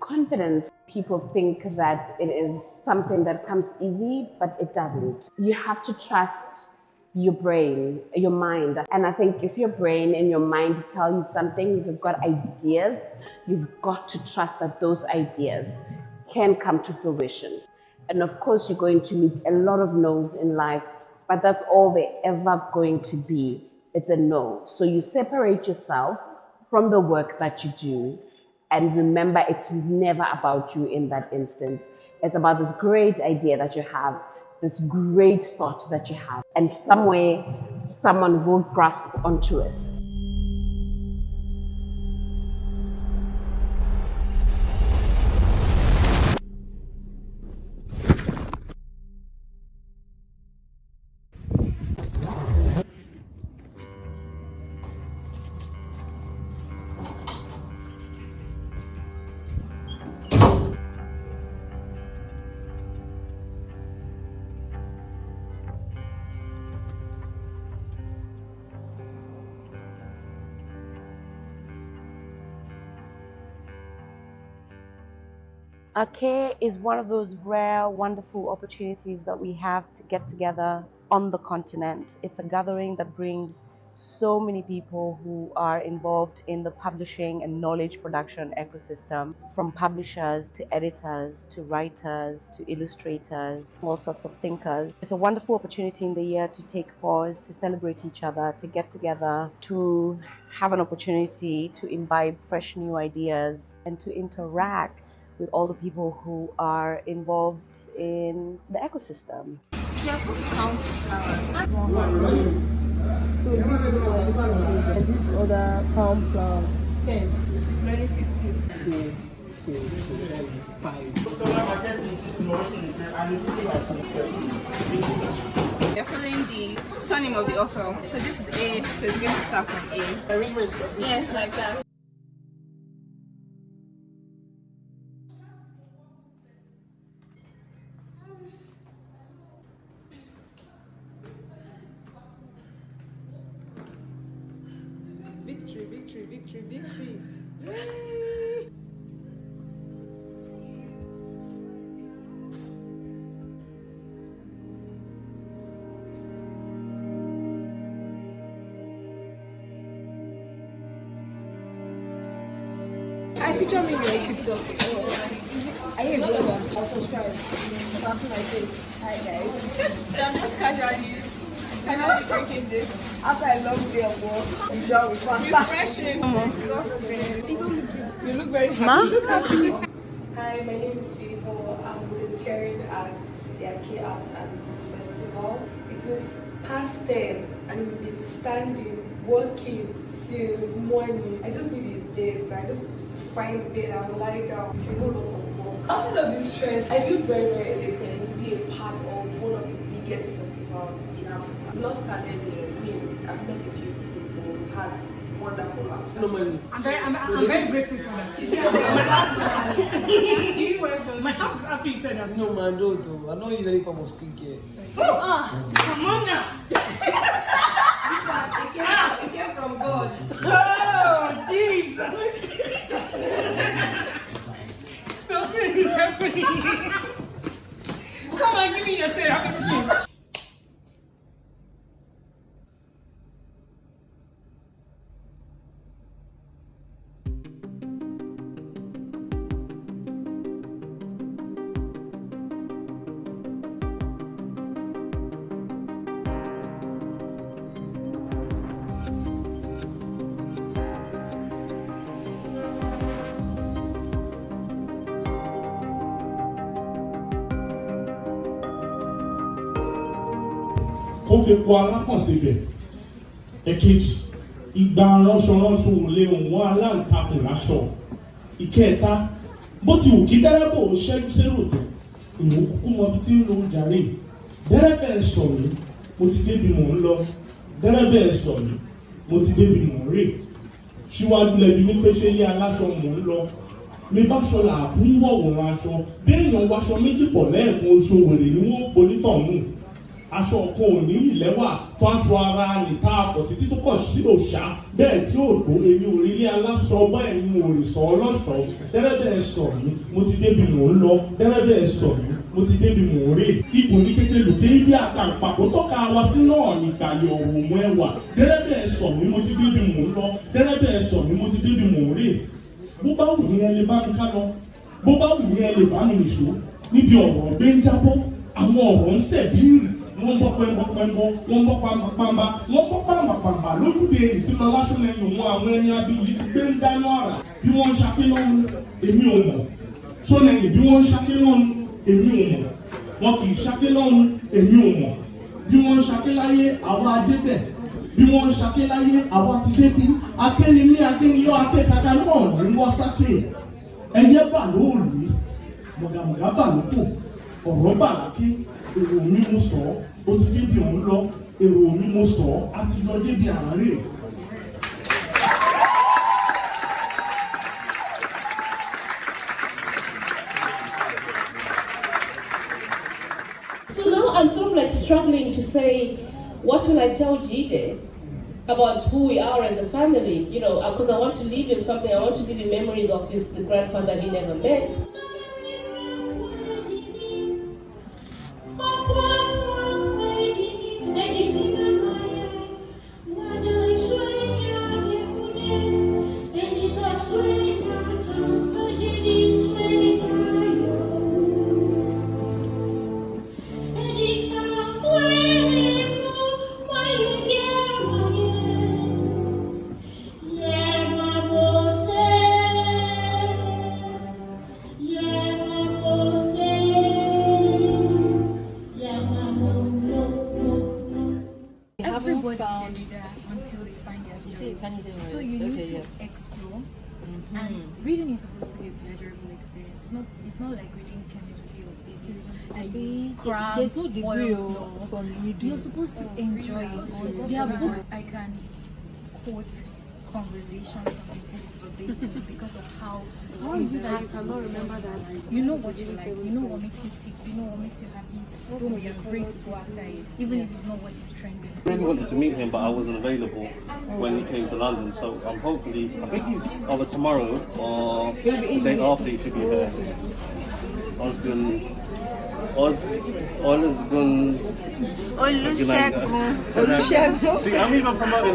Confidence, people think that it is something that comes easy, but it doesn't. You have to trust your brain, your mind. And I think if your brain and your mind tell you something, if you've got ideas, you've got to trust that those ideas can come to fruition. And of course, you're going to meet a lot of no's in life, but that's all they're ever going to be. It's a no. So you separate yourself from the work that you do. And remember, it's never about you in that instance. It's about this great idea that you have, this great thought that you have. And some way, someone will grasp onto it. Arcade is one of those rare, wonderful opportunities that we have to get together on the continent. It's a gathering that brings so many people who are involved in the publishing and knowledge production ecosystem, from publishers to editors to writers to illustrators, all sorts of thinkers. It's a wonderful opportunity in the year to take pause, to celebrate each other, to get together, to have an opportunity to imbibe fresh new ideas and to interact with all the people who are involved in the ecosystem. You're supposed to count flowers. So this was and this other palm flowers. 10. Ready 15. 5. You're following the surname of the author. So this is A, so it's going to start from A. Yes, like that. Victory, victory, victory, victory. Yay! I feature me in your TikTok. Are you a blogger? I'll subscribe. That's my face. Hi guys. So I'm just casually drinking this. After a long day of work, I'm done with fun. Refreshing. You look very happy. Hi, my name is Filippo. I'm volunteering at the Arcade Arts and Book Festival. It is past 10 and we've been standing, working since morning. I just need a bed, I just find a bed and lie down. It's a whole lot of work. Outside of this stress, I feel very, very elated to be a part of one of the biggest festivals in Africa. I've not started there. I've met a few people. We've had wonderful laughs. I'm very grateful for that. My house is happy you said that. No, man, don't. I don't use any form of skincare. Come on now. It came from God. Oh, Jesus. Something is happening. Come on, give me your happy skin. Ó fi kó alákàn síbẹ̀. Èkejì, ìgbà ránṣọ òun lé òun aláǹtakùn láṣọ. Ìkẹta, bó ti wù kí dẹ́rẹ́bà ò ṣẹ́jú sérò tó, èèwọ̀ kúkú mọ ibi tí ń lo jàre. Dẹ́rẹ́bà ẹ̀ sọ mí, mo ti débi mò ń lọ. Dẹ́rẹ́bà ẹ̀ sọ mí, mo ti débi mò ń rè. Síwájú lẹ́bi ní pé ṣé ilé aláṣọ mò ń lọ. Mi bá ṣọ làákú ń wọ̀wọ̀n aṣọ. Béèyàn waṣọ méjì pọ̀ lẹ́ẹ̀kan oṣù wèrè ni wọ́n ponítọ̀hún. Aṣọ kan ò ní ìlẹ́wà tó aṣọ ara ní tá a fọ̀ títí tó kọ̀ sí òòṣà bẹ́ẹ̀ tí ò tó èmi ò rí ilé aláṣọ bẹ́ẹ̀ ni ò rí sọ ọlọ́ṣọ̀ọ́ dẹ́rẹ́bẹ̀ẹ́ sọ mí mo ti débi mò ń lọ dẹ́rẹ́bẹ̀ẹ́ sọ mí mo ti débi mò ń rè ipò ní kékeré lòkè ibi àtàǹpà tó tọ́ka wa sí náà ní ìkàlẹ̀ ọ̀rọ̀ mọ́ ẹwà dẹ́rẹ́bẹ̀ẹ́ sọ mí mo ti débi mò ń lọ dẹ́rẹ́bẹ̀ẹ́ sọ mí mo ti débi mò ń rè bó bá wù ní ẹ lè bá mi ká lọ bó bá wù ní ẹ lè bá mi nìṣó níbi ọ̀rọ̀ gbé ń jábọ́ àwọn ọ̀rọ̀ ń sẹ̀bíìrì wọ́n bọ́ pẹ́ńbọ́ wọ́n bọ́ pàmbá wọ́n bọ́ pàmbà lójúde ìtìlọ lásùnlẹ̀yìn òun àwọn ẹni abiyì ti gbé ń dáná àrà bí wọ́n ń ṣaké lọ́nu èmi ò mọ̀ sọ́nẹ̀yìn bí wọ́n ń ṣaké lọ́nu èmi ò mọ̀ wọn kì í ṣaké lọ́nu èmi ò mọ̀ bí wọ́n ń ṣaké láyé àwa adébẹ̀ bí wọ́n ń ṣaké láyé àwa ti débi akélimí akéniyọ́ akékaka náà ní wọ́n sáké ẹyẹ bà lóòrùn mọ̀gàmọ̀gà bà lóko ọ̀rọ̀ bà láké èrò mi mo sọ ó ti débi òun lọ èrò mi mo sọ á ti lọ débi àárẹ̀. So now I'm sort of like struggling to say, what will I tell Jide about who we are as a family? You know, because I want to leave him something. I want to leave him memories of the grandfather he never met. So you need to explore, and reading is supposed to be a pleasurable experience. It's not like reading chemistry or physics. Like there's no degree from reading. You're supposed to enjoy it. There are books I can quote conversations from the books verbatim because of how is it that you cannot remember that? You know what you like, you know what makes you tick, you know what makes you happy. Don't be afraid to go after it, even if it's not what is trending. I really wanted to meet him, but I wasn't available when he came to London. So I'm hopefully, I think he's either tomorrow or the day after he should be here. Olusegun. See, I'm even promoting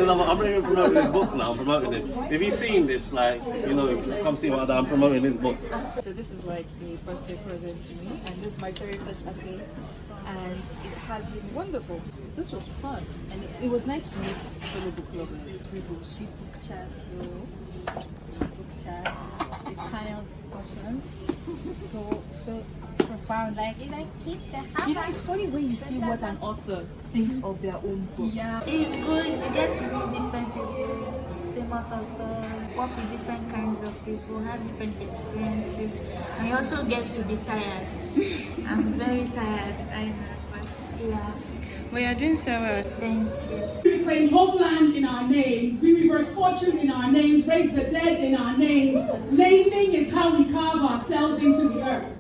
his book now. I'm promoting it. If he's seen this, like, you know, come see what I'm promoting his book. So this is like a birthday present to me, and this is my very first Ake, and it has been wonderful. This was fun, and it was nice to meet fellow book lovers. We book chats, book chats, the panel discussions. So profound, like keep the house. You know, it's funny when you see what an author thinks of their own books. Yeah, it's good. You get to meet different people, famous authors, work with different kinds of people, have different experiences, and you also get to be tired. I'm very tired, I know, but yeah. We are doing so well. Thank you. We reclaim homeland in our names. We reverse fortune in our names. Raise the dead in our names. Naming is how we carve ourselves into the earth.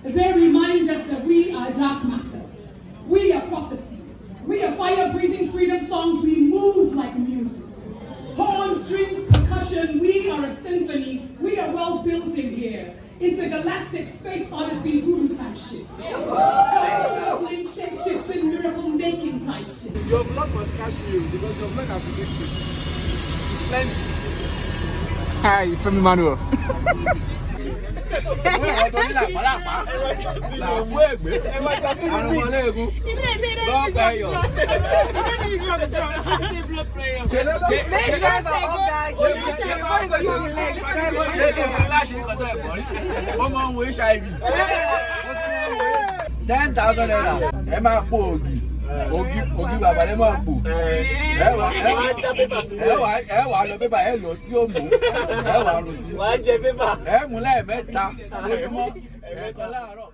They remind us that we are dark matter. We are prophecy. We are fire-breathing freedom songs. We move like music. Horn, strings, percussion. We are a symphony. We are well built in here. It's a galactic space odyssey voodoo type shit. Time-traveling, shape-shifting, miracle-making type shit. Your vlog must catch me because your vlog have been good. It's plenty. Hi, Femi Manuel. Ògì bàbá lè máa pò. Ẹ wà lọ pépà ẹ lọ tí ó mú. Ẹ wà lọ sí. Ẹ mú lẹ́ẹ̀mẹ́ta lójúmọ́. Ẹ̀ẹ̀kan láàárọ̀.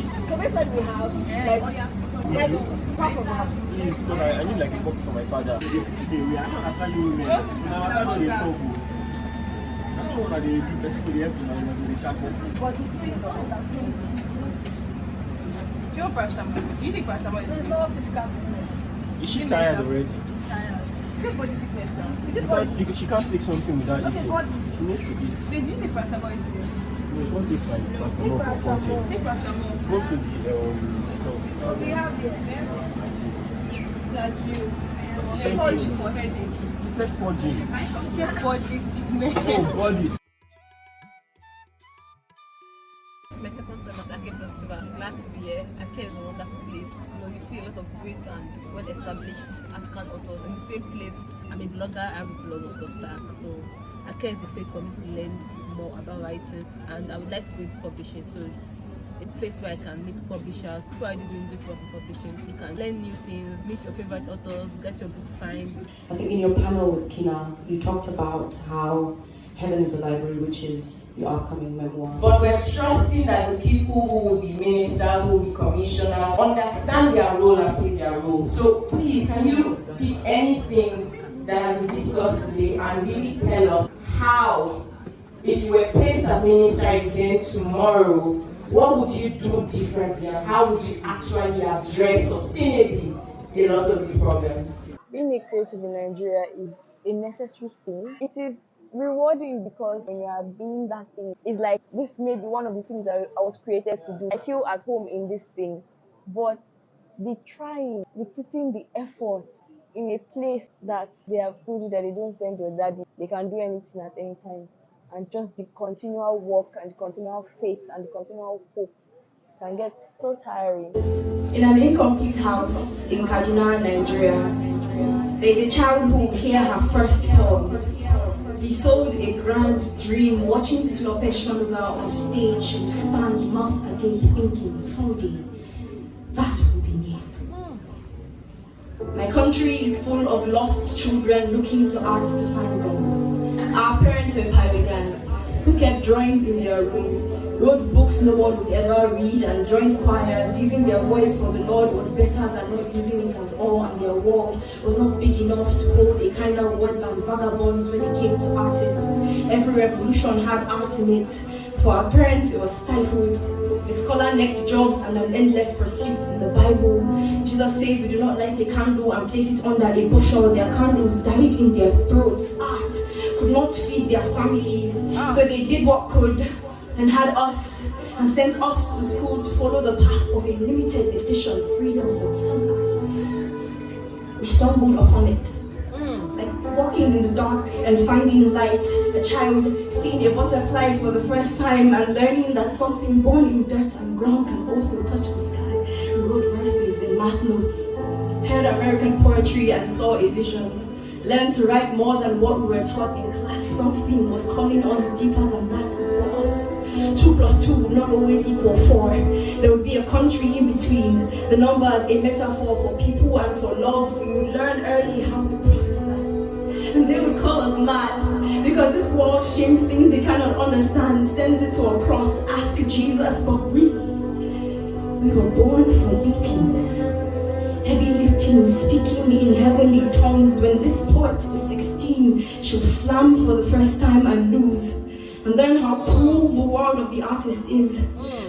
So basically we have like half of us. Because I need like a book for my father. We are not understanding women. Now I don't know the trouble. That's not what they do. Person will help to the chat. But he's still Do you paracetamol? Do you take paracetamol? There's no physical sickness. Is she tired already? She's tired. Is it body sickness now? Is it Because body? she can't take something without eating. Body. She needs to eat. Wait, do you take paracetamol yesterday? No, it's not take paracetamol for function. Take paracetamol. Go to the We have here. That you. Same Purge thing. for headache. She said purging. Body sickness. Oh, body. My second time at Ake Festival. I'm glad to be here. Ake is a wonderful place. You know, you see a lot of great and well-established African authors in the same place. I'm a blogger. I have a blog on Substack, so Ake is the place for me to learn more about writing, and I would like to go into publishing. So it's a place where I can meet publishers, people already doing great work in publishing. You can learn new things, meet your favorite authors, get your book signed. I think in your panel with Kina, you talked about how Heaven is a Library, which is your upcoming memoir. But we're trusting that the people who will be ministers, who will be commissioners, understand their role and play their role. So please, can you pick anything that has been discussed today and really tell us how, if you were placed as minister again tomorrow, what would you do differently and how would you actually address sustainably a lot of these problems? Being a creative in Nigeria is a necessary thing. It is rewarding because when you are being that thing, it's like this may be one of the things that I was created to do. I feel at home in this thing, but the trying, the putting the effort in a place that they have told you that they don't send your daddy, they can do anything at any time, and just the continual work and the continual faith and the continual hope can get so tiring. In an incomplete house in Kaduna, Nigeria, there is a child who will hear her first poem. He sold a grand dream, watching Slope Shonga on stage. She will stand mouth agape thinking, someday, that will be me. My country is full of lost children looking to art to find them. Our parents were pioneers who kept drawings in their rooms, wrote books no one would ever read, and joined choirs. Using their voice for the Lord was better than not using it at all, and their world was not big enough to hold a kinder word than vagabonds when it came to artists. Every revolution had art in it. For our parents, it was stifled, with collar-necked jobs and an endless pursuit. In the Bible, Jesus says we do not light a candle and place it under a bushel. Their candles died in their throats. Art could not feed their families, so they did what could and had us and sent us to school to follow the path of a limited edition freedom. But somehow we stumbled upon it, like walking in the dark and finding light. A child seeing a butterfly for the first time and learning that something born in dirt and ground can also touch the sky. We wrote verses in math notes, heard American poetry and saw a vision. Learned to write more than what we were taught in class. Something was calling us deeper than that. For us, 2 plus 2 would not always equal 4. There would be a country in between. The numbers a metaphor for people and for love. We would learn early how to prophesy. And they would call us mad, because this world shames things they cannot understand, sends it to a cross, ask Jesus. But we were born for leaping. Heavy lifting, speaking in heavenly tongues. When this poet is 16, she'll slam for the first time and lose. And learn how cruel the world of the artist is.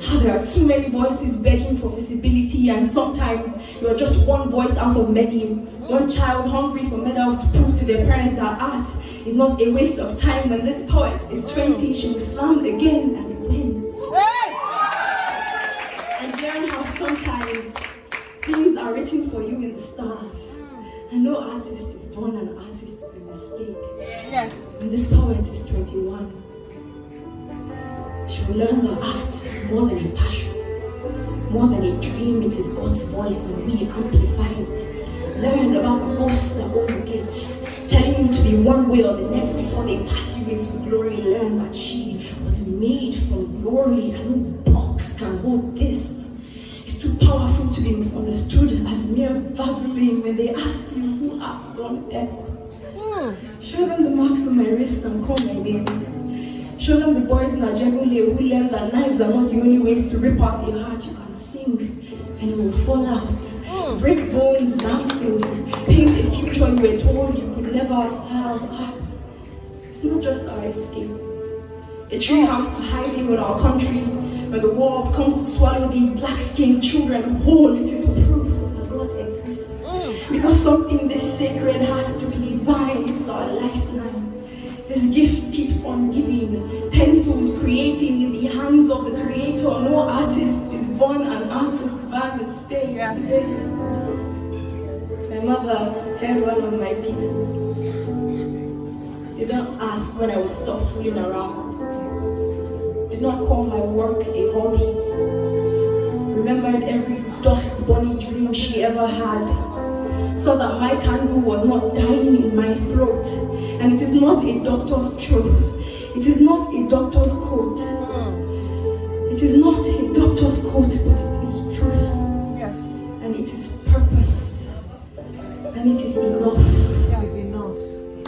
How there are too many voices begging for visibility, and sometimes you are just one voice out of many. One child hungry for medals to prove to their parents that art is not a waste of time. When this poet is 20, she will slam again and win. And learn how sometimes things are written for you in the stars. And no artist is born an artist by mistake. Yes. When this poet is 21, she will learn that art is more than a passion, more than a dream. It is God's voice and we amplify it. Learn about the ghosts that own the gates, telling you to be one way or the next before they pass you into glory. Learn that she was made from glory and no box can hold this. It's too powerful to be misunderstood as mere babbling when they ask you who art's gone there. Show them the marks on my wrist and call my name. Show them the boys in Ajegule who learned that knives are not the only ways to rip out a heart. You can and you will fall out, break bones dancing, paint a future you were told you could never have had. It's not just our escape. A treehouse to hide in with our country. When the world comes to swallow these black-skinned children whole, it is proof that God exists. Because something this sacred has to be divine. It is our lifeline. This gift keeps on giving. Pencils creating in the hands of the creator. No artist is born an artist by mistake. Today, my mother held one of my pieces. Did not ask when I would stop fooling around. Did not call my work a hobby. Remembered every dust bunny dream she ever had. Saw that my candle was not dying in my throat. And it is not a doctor's truth. It is not a doctor's quote. It is not a doctor's quote, but it is truth. Yes. And it is purpose. And it is enough. Yes. Enough.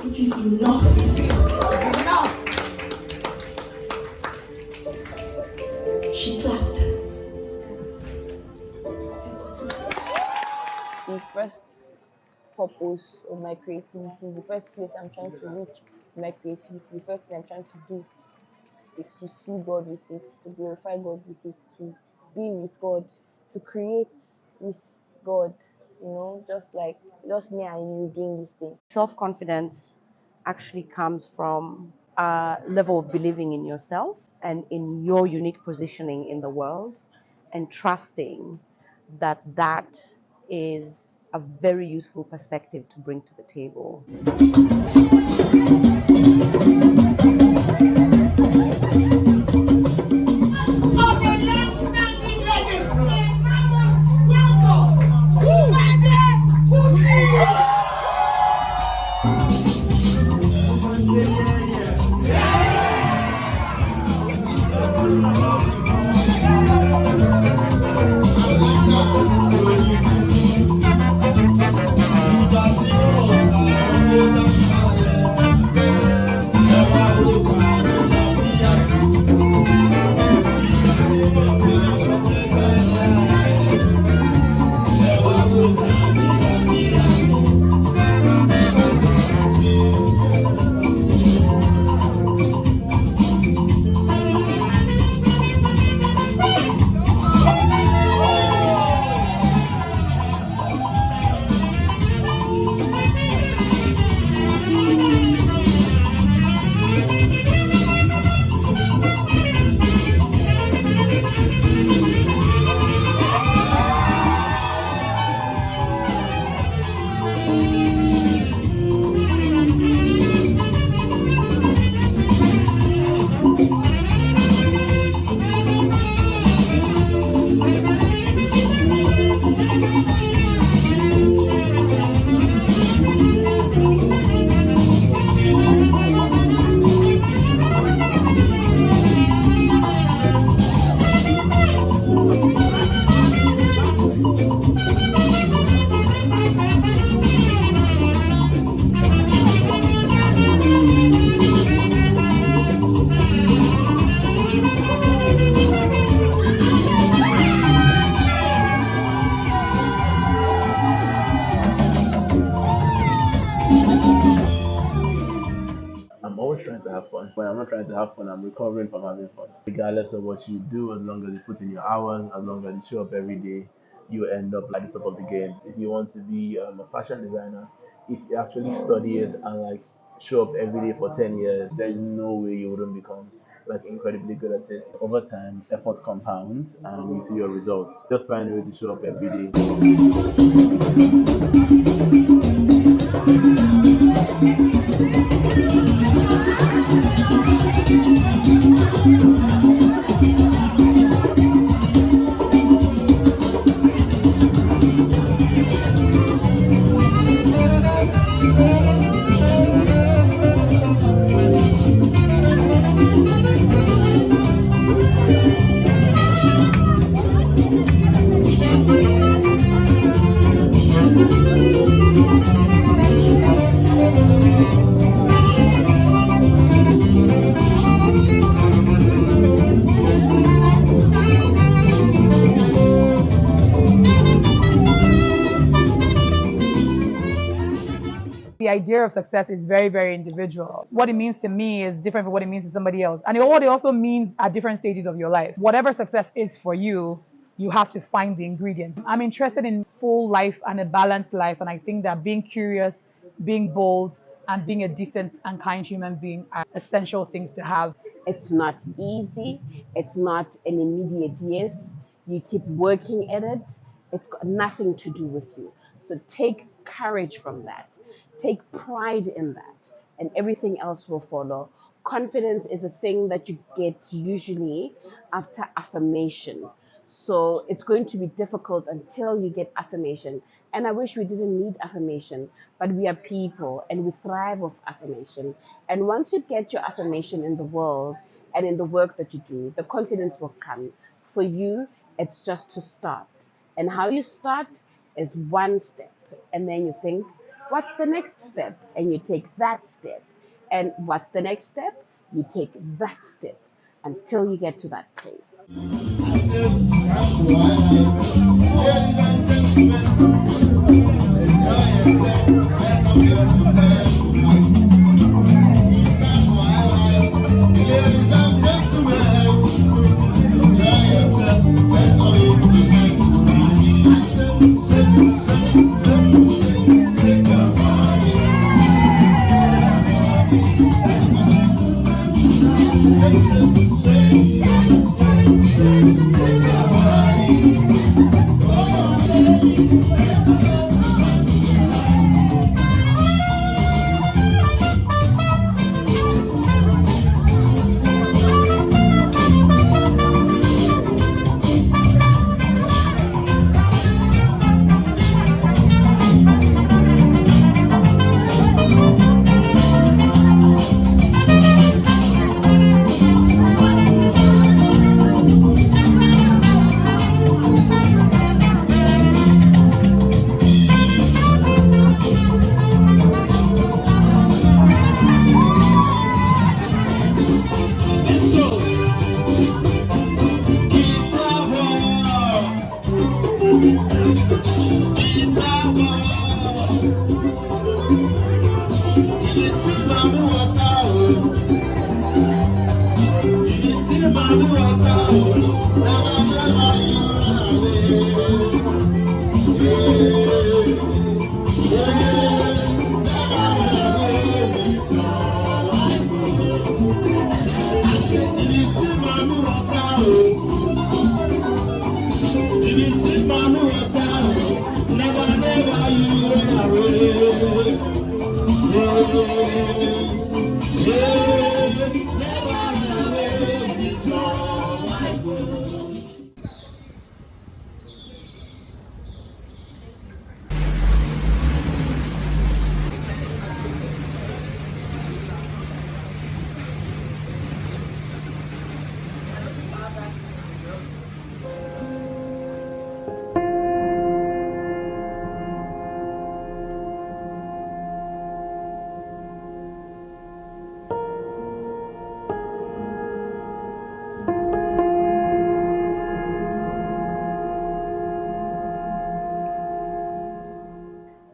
It is enough. It is enough. She clapped. The first purpose of my creativity, the first place I'm trying to reach my creativity, the first thing I'm trying to do is to see God with it, to glorify God with it, to be with God, to create with God, just me and you doing this thing. Self-confidence actually comes from a level of believing in yourself and in your unique positioning in the world, and trusting that that is a very useful perspective to bring to the table. I'm always trying to have fun. When I'm not trying to have fun, I'm recovering from having fun. Regardless of what you do, as long as you put in your hours, as long as you show up every day, you end up at the top of the game. If you want to be a fashion designer, if you actually study it and show up every day for 10 years, there's no way you wouldn't become incredibly good at it. Over time, effort compounds and you see your results. Just find a way to show up every day. the idea of success is very, very individual. What it means to me is different from what it means to somebody else. And what it also means at different stages of your life. Whatever success is for you, you have to find the ingredients. I'm interested in full life and a balanced life. And I think that being curious, being bold, and being a decent and kind human being are essential things to have. It's not easy. It's not an immediate yes. You keep working at it. It's got nothing to do with you. So take courage from that. Take pride in that, and everything else will follow. Confidence is a thing that you get usually after affirmation. So it's going to be difficult until you get affirmation. And I wish we didn't need affirmation, but we are people and we thrive off affirmation. And once you get your affirmation in the world and in the work that you do, the confidence will come. For you, it's just to start. And how you start is one step. And then you think, what's the next step? And you take that step. And what's the next step? You take that step until you get to that place.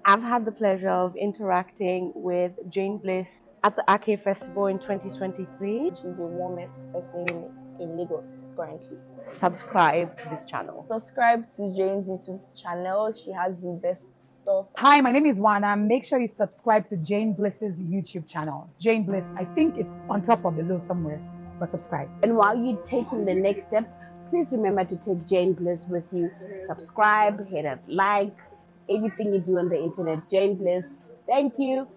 I've had the pleasure of interacting with Jane Bliss at the Ake Festival in 2023. She's the warmest person in Lagos currently. Subscribe to this channel. Subscribe to Jane's YouTube channel. She has the best stuff. Hi, my name is Wana. Make sure you subscribe to Jane Bliss's YouTube channel. Jane Bliss, I think it's on top or below somewhere, but subscribe. And while you're taking the next step, please remember to take Jane Bliss with you. Subscribe, hit a like, anything you do on the internet. Jane Bliss, thank you.